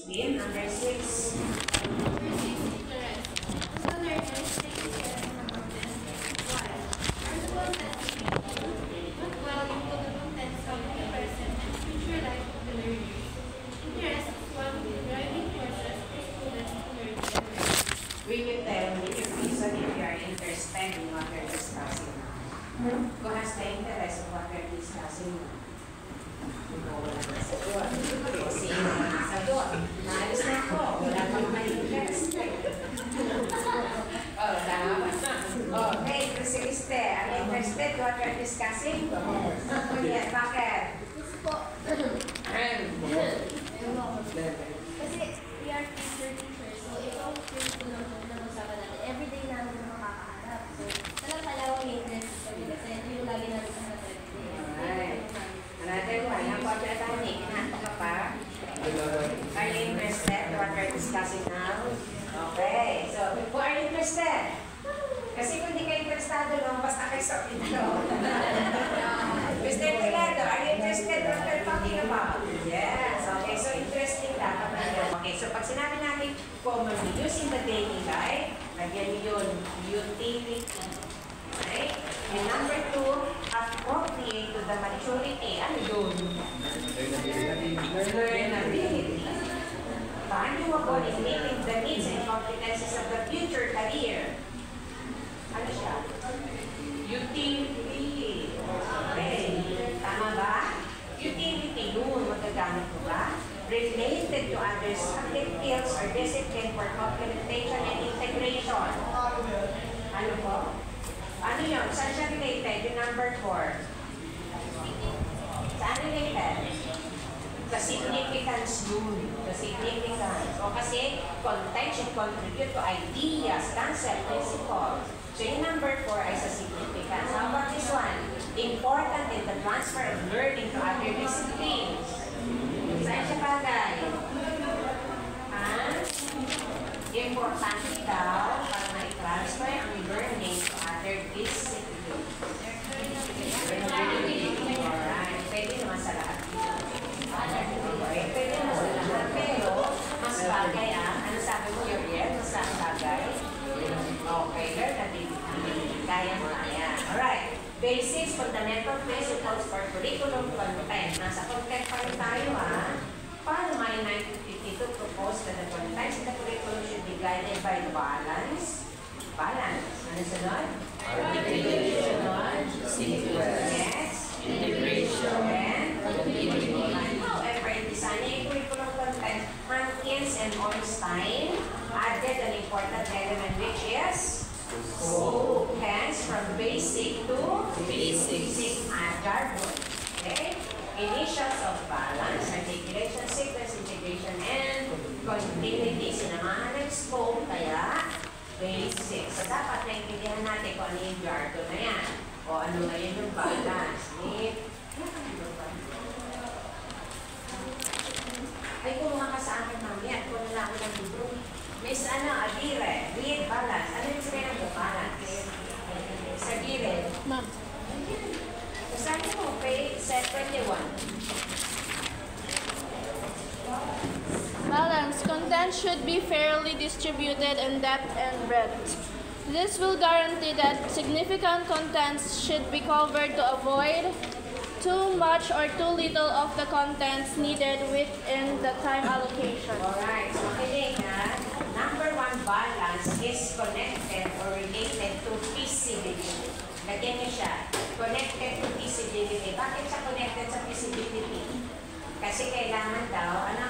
Number 6. We will tell me the reason if you are interested in what we're discussing. Who has the interest in what we're discussing? Wala na sa doon. Sino na sa doon? Naalis na ako. Wala pang may interest. Tama. Okay, Crisiste, are you interested in what we're discussing? Yes, bakit? Kasi we are future teachers, so ikaw yung pinag-usapan natin. Everyday namin yung makakaharap. So, talagang palawang interest kami kasi ito yung lagi namin sa natin. Alright. Another one, ang quadratic. Nato ka pa? Are you interested in what we're discussing now? Okay, so who are you interested? Kasi kung di kayo interesado lang, basta kayo sa pinto. Mr. Tirado, are you interested in what we're talking about? Yes. Okay, so interesting dapat na yun. Okay, so pag sinabi natin commonly use in the daily life, lagyan niyo yun, utility. Okay? And number 2, appropriate to the maturity. Ano yun? Learnability. Valuable in meeting the needs and competencies of the future career. Ano siya? Utility. Okay. Tama ba? Utility yun. Magagamit mo ba? Related to others' skills or discipline for complementation and integration. Ano po? Ano yun? Saan siya related? Yung number 4. Saan related? Sa significance yun. Sa significance. O kasi, content should contribute to ideas, concept, principles. So yung number 4 ay sa significance. How about this one? Important in the transfer of learning to other disciplines. Saan siya bagay? Importante daw para ma-transfer ang learning to other disciplines. Alright. Pwede naman sa lahat. Pwede naman sa lahat. Pero, mas bagay ano sabi mo, Uriel? Mas bagay? Okay, learnability. Kaya. Alright. Basics, fundamental principles for curriculum content. Nasa content pa rin tayo Paano may 1952 proposed that the contents in the curriculum should be guided by balance? Balance. Ano sunod? Integration. Yes. Integration. And however, in designing curriculum content, Hankins and Ornstein added an important element which is hence from basic to basic jargon. Okay? Initials of balance, articulation, sequence, integration, and continuity. Sinamahan ng scope, kaya basic. So, dapat naintindihan natin kung ano yung jargon na yan. O ano ngayon yung balance. Ay, kumuha ka sa akin mamaya. Kung wala ko ng libro. Miss Adire, read balance. Ano yung sabihin ng balance? Sa gilid. Ma'am. Sabi mo, set 21. Balance. Content should be fairly distributed in depth and breadth. This will guarantee that significant contents should be covered to avoid too much or too little of the contents needed within the time allocation. Alright, so kinig number 1, balance is connected or related to feasibility. Lagyan niyo siya. Connected to feasibility. Bakit siya connected sa feasibility? Kasi kailangan daw, ano